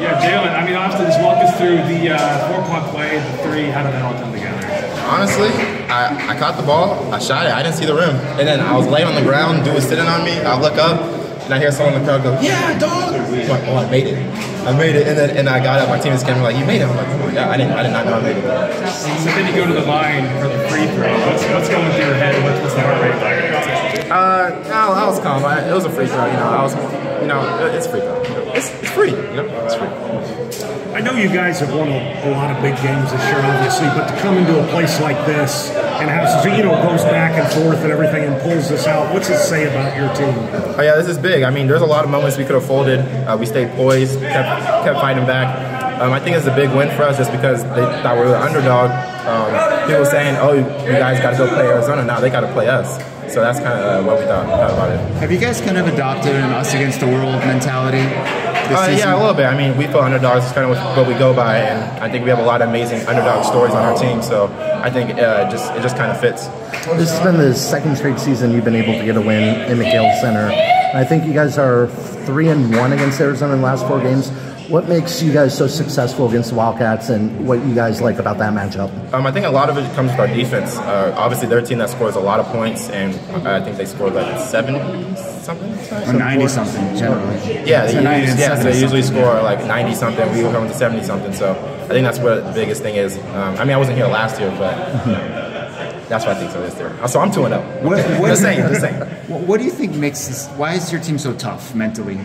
Yeah, Jaylen, I mean, obviously, just walk us through the 4-point play, the three, how did that all come together? Honestly, I caught the ball, I shot it, I didn't see the rim. And then I was laying on the ground, dude was sitting on me, I look up, and I hear someone in the crowd go, yeah, dog! I'm like, oh, I made it. I made it, and I got up, my teammates came like, you made it? I'm like, oh my God, I did not know I made it. So then you go to the line for the free throw. What's going through your head? What's the heart rate like? I was calm. It was a free throw, it's free throw. It's free, it's free. I know you guys have won a lot of big games this year, obviously, but to come into a place like this and have, goes back and forth and everything and pulls this out, what's it say about your team? Oh yeah, this is big. I mean, there's a lot of moments we could have folded. We stayed poised, kept fighting back. I think it's a big win for us just because they thought we were the underdog. People saying, oh, you guys got to go play Arizona now. They got to play us. So that's kind of what we thought about it. Have you guys kind of adopted an us against the world mentality this season? Yeah, a little bit. I mean, we feel underdogs. It's kind of what we go by, and I think we have a lot of amazing underdog stories on our team. So I think it just kind of fits. This has been the second straight season you've been able to get a win in McHale Center. I think you guys are 3-1 against Arizona in the last 4 games. What makes you guys so successful against the Wildcats, and what you guys like about that matchup? I think a lot of it comes with our defense. Obviously, they're a team that scores a lot of points, and I think they scored like 70-something? Or 90-something, generally. Yeah, they usually score like 90-something. We come to 70-something, so I think that's what the biggest thing is. I mean, I wasn't here last year, but that's what I think so this year. So I'm 2-0. Just saying. What do you think makes this, why is your team so tough mentally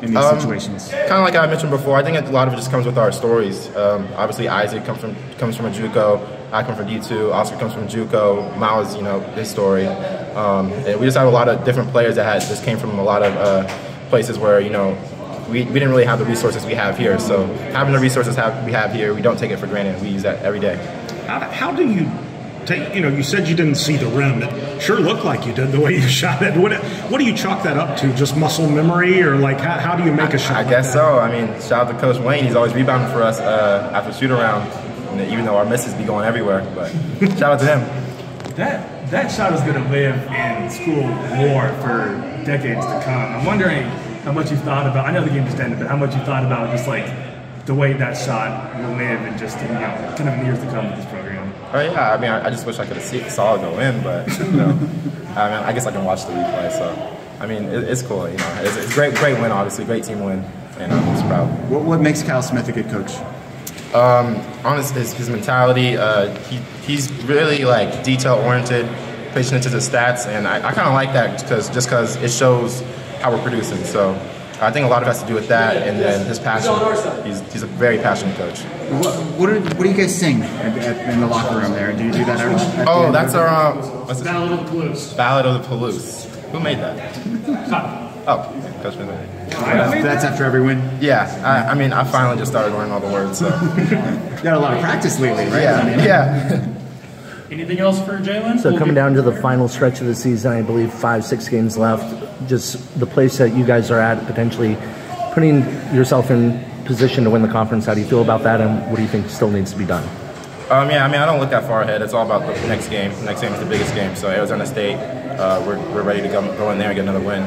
in these situations? Kind of like I mentioned before, I think a lot of it just comes with our stories. Obviously, Isaac comes from a JUCO. I come from D2. Oscar comes from JUCO. Miles, his story. And we just have a lot of different players that just came from a lot of places where we didn't really have the resources we have here. So having the resources we have here, we don't take it for granted. We use that every day. How do you take? You said you didn't see the rim. It sure looked like you did the way you shot it. What do you chalk that up to? Just muscle memory, or like how do you make a shot? I guess so. I mean, shout out to Coach Wayne. He's always rebounding for us after shoot around, even though our misses be going everywhere. But shout out to him. That shot is going to live in school lore for decades to come. I'm wondering how much you've thought about. I know the game just ended, but how much you thought about just like the way that shot will live and just kind of in the years to come with this program. Oh yeah, I mean, I just wish I could have saw it go in, but I mean, I guess I can watch the replay. So I mean, it's cool. It's a great win, obviously, great team win, and I'm just proud. What makes Kyle Smith a good coach? Honestly, his mentality. He's really like detail oriented, patient into the stats, and I kind of like that because it shows how we're producing. So I think a lot of it has to do with that, and then his passion. He's a very passionate coach. What do you guys sing in the locker room there? Do you do that every? Oh, that's our what's Ballad of the Palouse. Ballad of the Palouse. Who made that? Oh, Coach Smith. That's after every win? Yeah, I mean, I finally just started learning all the words, so. You got a lot of practice lately, right? Yeah. Anything else for Jaylen? So coming down to the final stretch of the season, I believe 5-6 games left, just the place that you guys are at, potentially putting yourself in position to win the conference. How do you feel about that, and what do you think still needs to be done? Yeah, I mean, I don't look that far ahead. It's all about the next game. The next game is the biggest game, so Arizona State, we're ready to go in there and get another win.